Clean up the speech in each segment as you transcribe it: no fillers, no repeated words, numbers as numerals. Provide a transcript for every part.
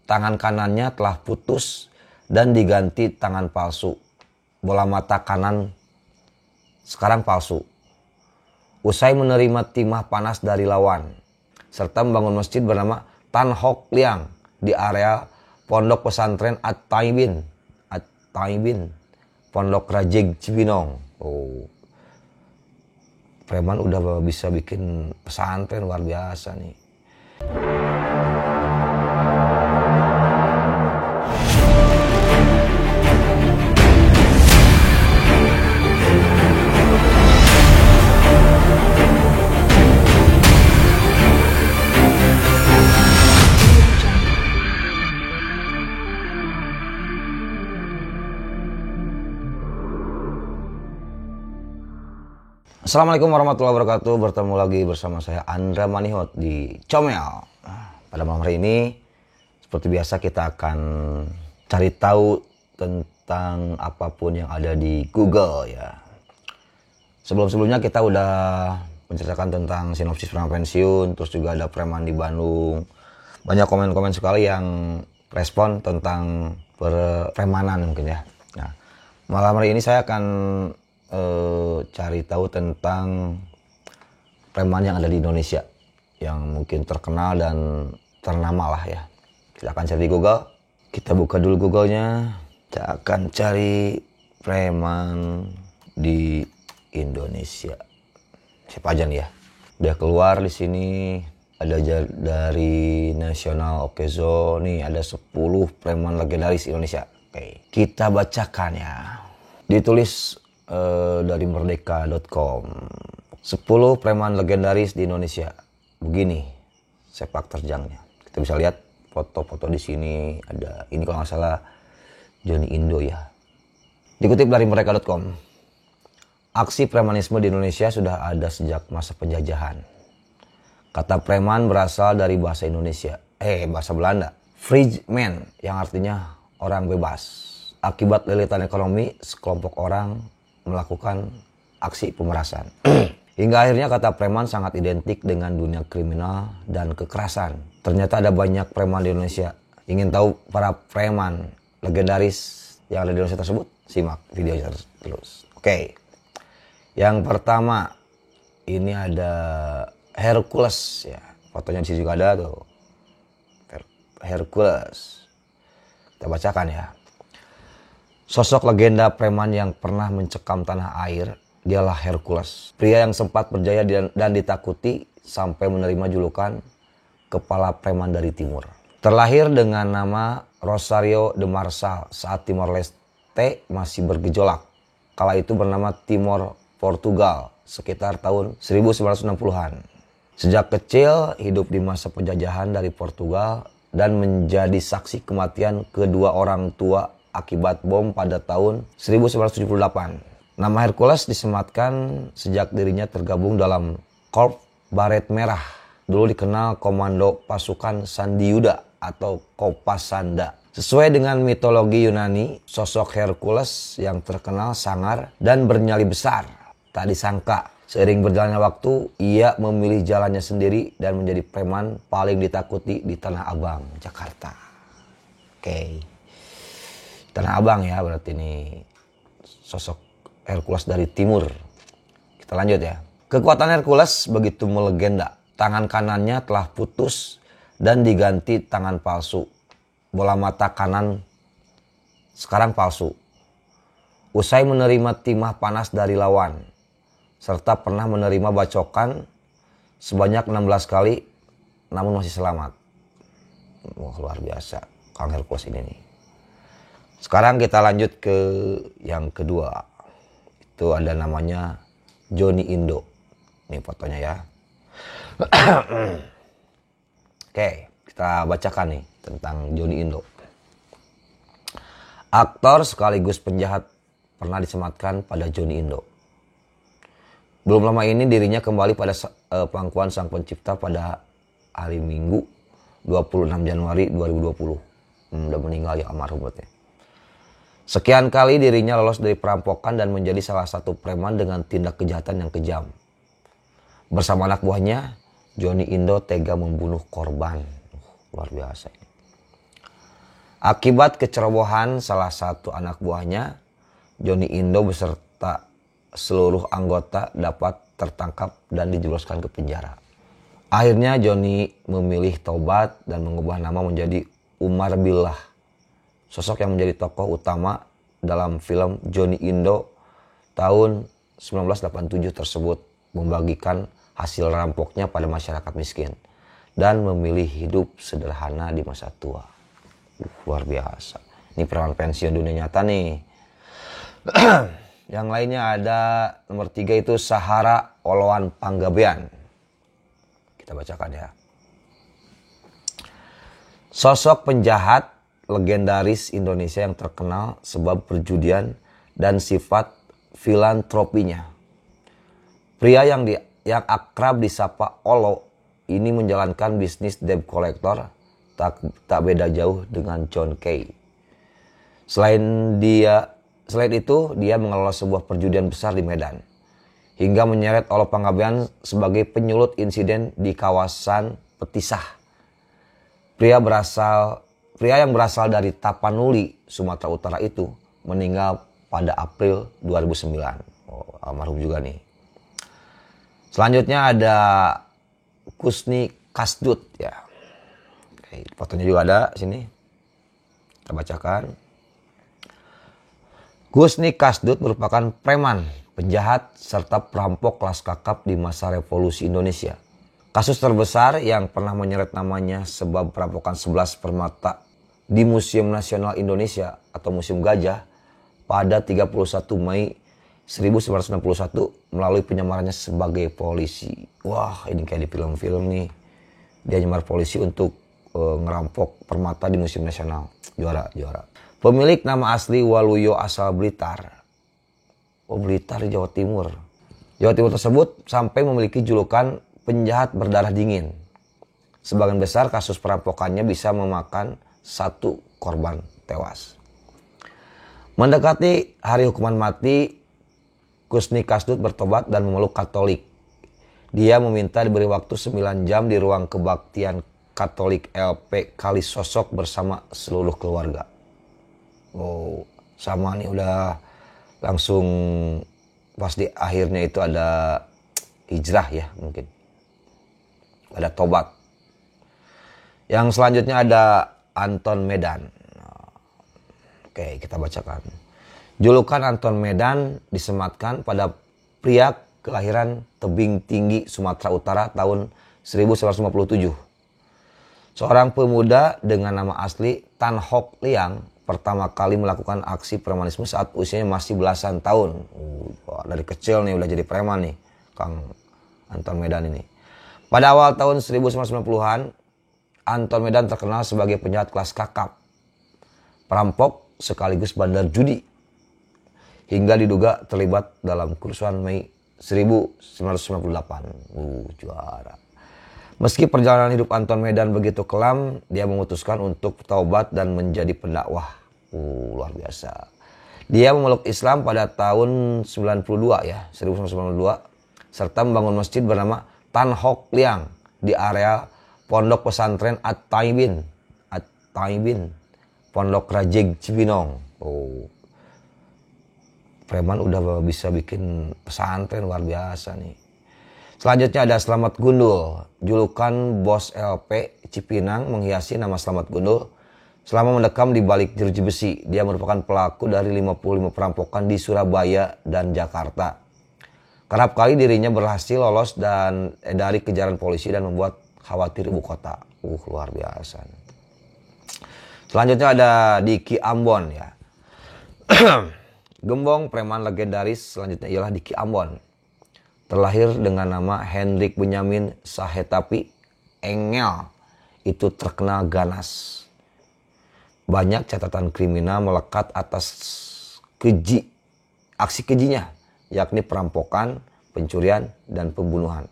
tangan kanannya telah putus dan diganti tangan palsu. Bola mata kanan sekarang palsu. Usai menerima timah panas dari lawan, serta membangun masjid bernama Tan Hock Liang di area Pondok Pesantren At-Taibin, Pondok Rajig Cibinong. Preman udah bisa bikin pesantren, luar biasa nih. Assalamualaikum warahmatullahi wabarakatuh. Bertemu lagi bersama saya Andra Manihot di Comel. Pada malam hari ini seperti biasa kita akan cari tahu tentang apapun yang ada di Google ya. Sebelumnya kita udah menceritakan tentang sinopsis preman pensiun, terus juga ada preman di Bandung. Banyak komen-komen sekali yang respon tentang premanan mungkin ya. Nah, malam hari ini saya akan cari tahu tentang preman yang ada di Indonesia yang mungkin terkenal dan ternama lah ya. Kita akan cari di Google. Kita buka dulu Google-nya. Kita akan cari preman di Indonesia. Siapa aja nih ya? Udah keluar di sini. Ada dari National Okezo nih, ada 10 preman legendaris Indonesia. Oke, kita bacakan ya. Ditulis dari merdeka.com. 10 preman legendaris di Indonesia. Begini sepak terjangnya. Kita bisa lihat foto-foto di sini. Ada ini kalau nggak salah Johnny Indo ya. Dikutip dari merdeka.com. Aksi premanisme di Indonesia sudah ada sejak masa penjajahan. Kata preman berasal dari bahasa bahasa Belanda. Vrije man, yang artinya orang bebas. Akibat lilitan ekonomi, sekelompok orang melakukan aksi pemerasan. Hingga akhirnya kata preman sangat identik dengan dunia kriminal dan kekerasan. Ternyata ada banyak preman di Indonesia. Ingin tahu para preman legendaris yang ada di Indonesia tersebut? Simak videonya terus. Oke. Yang pertama, ini ada Hercules ya. Fotonya di sini juga ada tuh. Hercules. Kita bacakan ya. Sosok legenda preman yang pernah mencekam tanah air, dialah Hercules. Pria yang sempat berjaya dan ditakuti sampai menerima julukan kepala preman dari timur. Terlahir dengan nama Rosario de Marsal saat Timor Leste masih bergejolak. Kala itu bernama Timor Portugal sekitar tahun 1960-an. Sejak kecil hidup di masa penjajahan dari Portugal dan menjadi saksi kematian kedua orang tua akibat bom pada tahun 1978. Nama Hercules disematkan sejak dirinya tergabung dalam Korps Baret Merah. Dulu dikenal Komando Pasukan Sandiuda atau Kopasanda. Sesuai dengan mitologi Yunani, sosok Hercules yang terkenal sangar dan bernyali besar. Tak disangka, seiring berjalannya waktu, ia memilih jalannya sendiri dan menjadi preman paling ditakuti di Tanah Abang, Jakarta. Oke. Tanah Abang ya, berarti ini sosok Hercules dari timur. Kita lanjut ya. Kekuatan Hercules begitu melegenda. Tangan kanannya telah putus dan diganti tangan palsu. Bola mata kanan sekarang palsu. Usai menerima timah panas dari lawan, serta pernah menerima bacokan sebanyak 16 kali, namun masih selamat. Wah, luar biasa Kang Hercules ini nih. Sekarang kita lanjut ke yang kedua. Itu ada namanya Johnny Indo. Ini fotonya ya. Oke, kita bacakan nih tentang Johnny Indo. Aktor sekaligus penjahat pernah disematkan pada Johnny Indo. Belum lama ini dirinya kembali pada pangkuan Sang Pencipta pada hari Minggu 26 Januari 2020. Udah meninggal ya almarhum berarti. Sekian kali dirinya lolos dari perampokan dan menjadi salah satu preman dengan tindak kejahatan yang kejam. Bersama anak buahnya, Johnny Indo tega membunuh korban. Luar biasa ini. Akibat kecerobohan salah satu anak buahnya, Johnny Indo beserta seluruh anggota dapat tertangkap dan dijebloskan ke penjara. Akhirnya Johnny memilih taubat dan mengubah nama menjadi Umar Billah. Sosok yang menjadi tokoh utama dalam film Johnny Indo tahun 1987 tersebut membagikan hasil rampoknya pada masyarakat miskin dan memilih hidup sederhana di masa tua. Luar biasa. Ini preman pensiun dunia nyata nih. Yang lainnya ada nomor 3 itu Sahara Oloan Panggabean. Kita bacakan ya. Sosok penjahat legendaris Indonesia yang terkenal sebab perjudian dan sifat filantropinya. Pria yang akrab disapa Olo ini menjalankan bisnis debt collector tak beda jauh dengan John Kay. Selain itu, dia mengelola sebuah perjudian besar di Medan, hingga menyeret Olo Panggabean sebagai penyulut insiden di kawasan Petisah. Pria yang berasal dari Tapanuli, Sumatera Utara itu meninggal pada April 2009. Almarhum juga nih. Selanjutnya ada Kusni Kasdut ya. Oke, fotonya juga ada sini. Kita bacakan. Kusni Kasdut merupakan preman, penjahat, serta perampok kelas kakap di masa revolusi Indonesia. Kasus terbesar yang pernah menyeret namanya sebab perampokan 11 permata di Museum Nasional Indonesia atau Museum Gajah pada 31 Mei 1961 melalui penyamarannya sebagai polisi. Wah, ini kayak di film-film nih. Dia nyamar polisi untuk ngerampok permata di Museum Nasional. Juara. Pemilik nama asli Waluyo asal Blitar. Blitar di Jawa Timur. Jawa Timur tersebut sampai memiliki julukan penjahat berdarah dingin. Sebagian besar kasus perampokannya bisa memakan 1 korban tewas. Mendekati hari hukuman mati, Kusni Kasdut bertobat dan memeluk Katolik. Dia meminta diberi waktu 9 jam di ruang kebaktian Katolik LP Kalisosok bersama seluruh keluarga. Sama nih udah langsung pas di akhirnya itu ada hijrah ya mungkin. Ada tobat. Yang selanjutnya ada Anton Medan. Oke, kita bacakan. Julukan Anton Medan disematkan pada pria kelahiran Tebing Tinggi, Sumatera Utara tahun 1957. Seorang pemuda dengan nama asli Tan Hock Liang pertama kali melakukan aksi premanisme saat usianya masih belasan tahun. Dari kecil nih udah jadi preman nih Kang Anton Medan ini. Pada awal tahun 1990-an, Anton Medan terkenal sebagai penjahat kelas kakap, perampok sekaligus bandar judi, hingga diduga terlibat dalam kerusuhan Mei 1998. Juara. Meski perjalanan hidup Anton Medan begitu kelam, dia memutuskan untuk taubat dan menjadi pendakwah. Luar biasa. Dia memeluk Islam pada tahun 1992 ya, 1992, serta membangun masjid bernama Tan Hock Liang di area Pondok Pesantren At-Taibin, Pondok Rajeg Cibinong. Preman udah bisa bikin pesantren, luar biasa nih. Selanjutnya ada Slamet Gundul. Julukan bos LP Cipinang menghiasi nama Slamet Gundul selama mendekam di balik jeruji besi. Dia merupakan pelaku dari 55 perampokan di Surabaya dan Jakarta. Kerap kali dirinya berhasil lolos dari kejaran polisi dan membuat khawatir ibu kota. Luar biasa. Selanjutnya ada Diki Ambon ya. Gembong preman legendaris selanjutnya ialah Diki Ambon. Terlahir dengan nama Hendrik Benyamin Sahetapi Engel, itu terkenal ganas. Banyak catatan kriminal melekat atas aksi kejinya, yakni perampokan, pencurian, dan pembunuhan.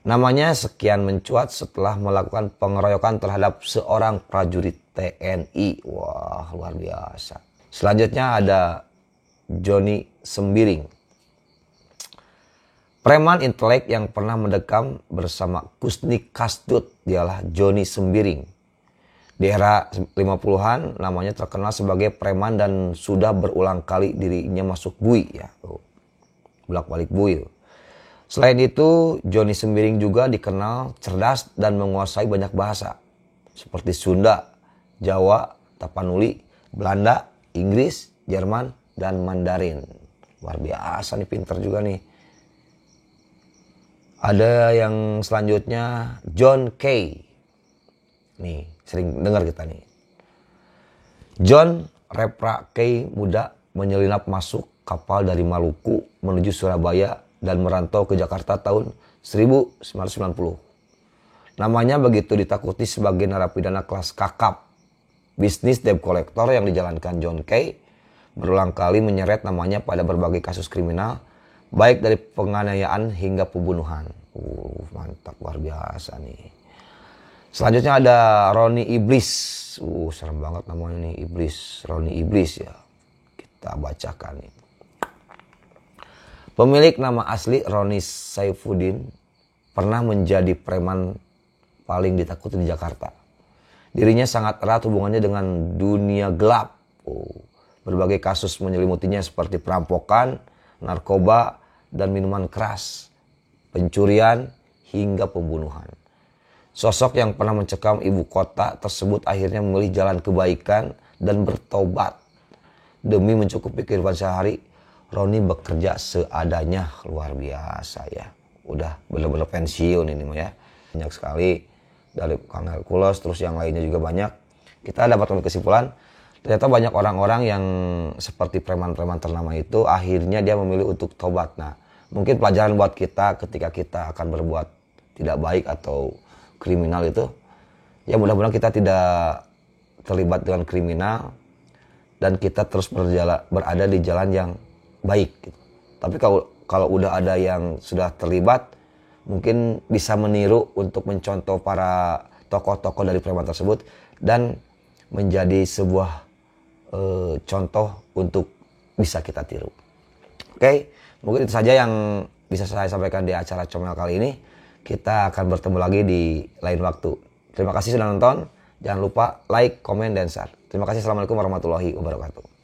Namanya sekian mencuat setelah melakukan pengeroyokan terhadap seorang prajurit TNI. Wah, luar biasa. Selanjutnya ada Johnny Sembiring. Preman intelek yang pernah mendekam bersama Kusni Kasdut dialah Johnny Sembiring. Di era 50-an namanya terkenal sebagai preman dan sudah berulang kali dirinya masuk bui ya. Bolak-balik bui. Selain itu, Johnny Sembiring juga dikenal cerdas dan menguasai banyak bahasa seperti Sunda, Jawa, Tapanuli, Belanda, Inggris, Jerman, dan Mandarin. Luar biasa nih, pinter juga nih. Ada yang selanjutnya John Kay. Nih, sering dengar kita nih. John Repra Kay muda menyelinap masuk kapal dari Maluku menuju Surabaya dan merantau ke Jakarta tahun 1990. Namanya begitu ditakuti sebagai narapidana kelas kakap. Bisnis debt collector yang dijalankan John Kay berulang kali menyeret namanya pada berbagai kasus kriminal, baik dari penganiayaan hingga pembunuhan. Mantap, luar biasa nih. Selanjutnya ada Roni Iblis. Serem banget namanya nih, Iblis. Roni Iblis ya. Kita bacakan nih. Pemilik nama asli Roni Saifuddin pernah menjadi preman paling ditakuti di Jakarta. Dirinya sangat erat hubungannya dengan dunia gelap. Berbagai kasus menyelimutinya seperti perampokan, narkoba, dan minuman keras, pencurian, hingga pembunuhan. Sosok yang pernah mencekam ibu kota tersebut akhirnya memilih jalan kebaikan dan bertobat. Demi mencukupi kehidupan sehari, Roni bekerja seadanya. Luar biasa ya. Udah bener-bener pensiun ini mah ya. Banyak sekali dari Kang Hercules, terus yang lainnya juga banyak. Kita dapat kesimpulan, ternyata banyak orang-orang yang seperti preman-preman ternama itu akhirnya dia memilih untuk tobat. Nah, mungkin pelajaran buat kita ketika kita akan berbuat tidak baik atau kriminal itu, ya mudah-mudahan kita tidak terlibat dengan kriminal dan kita terus berada di jalan yang baik gitu. Tapi kalau udah ada yang sudah terlibat, mungkin bisa meniru untuk mencontoh para tokoh-tokoh dari preman tersebut dan menjadi sebuah contoh untuk bisa kita tiru. Oke, mungkin itu saja yang bisa saya sampaikan di acara Comel kali ini. Kita akan bertemu lagi di lain waktu. Terima kasih sudah nonton. Jangan lupa like, komen, dan share. Terima kasih. Assalamualaikum warahmatullahi wabarakatuh.